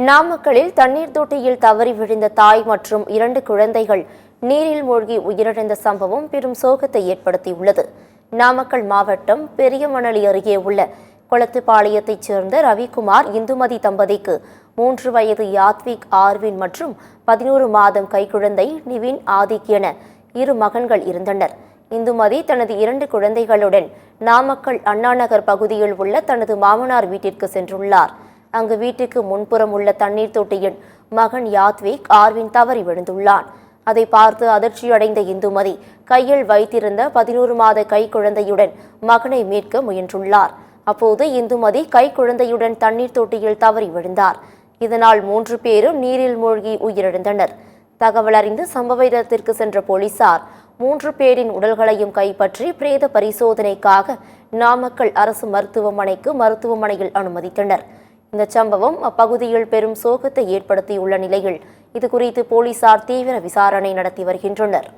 நாமக்கலில் தண்ணீர் தொட்டியில் தவறி விழுந்த தாய் மற்றும் 2 குழந்தைகள் நீரில் மூழ்கி உயிரிழந்த சம்பவம் பெரும் சோகத்தை ஏற்படுத்தியுள்ளது. நாமக்கல் மாவட்டம் பெரியமணலி அருகே உள்ள கொளத்துப்பாளையத்தைச் சேர்ந்த ரவிக்குமார், இந்துமதி தம்பதிக்கு 3 வயது யாத்விக் ஆர்வின் மற்றும் 11 மாதம் கைக்குழந்தை நிவின் ஆதிக் என 2 மகன்கள் இருந்தனர். இந்துமதி தனது 2 குழந்தைகளுடன் நாமக்கல் அண்ணாநகர் பகுதியில் உள்ள தனது மாமனார் வீட்டிற்கு சென்றுள்ளார். அங்கு வீட்டுக்கு முன்புறம் உள்ள தண்ணீர் தொட்டியில் மகன் யாத்விக் ஆர்வின் தவறி விழுந்துள்ளான். அதை பார்த்து அதிர்ச்சியடைந்த இந்துமதி கையில் வைத்திருந்த 11 மாத கைக்குழந்தையுடன் மகனை மீட்க முயன்றுள்ளார். அப்போது இந்துமதி கைக்குழந்தையுடன் தண்ணீர் தொட்டியில் தவறி விழுந்தார். இதனால் 3 பேரும் நீரில் மூழ்கி உயிரிழந்தனர். தகவல் அறிந்து சம்பவ இடத்திற்கு சென்ற போலீசார் 3 பேரின் உடல்களையும் கைப்பற்றி பிரேத பரிசோதனைக்காக நாமக்கல் அரசு மருத்துவமனையில் அனுமதித்தனர். இந்த சம்பவம் அப்பகுதியில் பெரும் சோகத்தை ஏற்படுத்தியுள்ள நிலையில் இதுகுறித்து போலீசார் தீவிர விசாரணை நடத்தி வருகின்றனர்.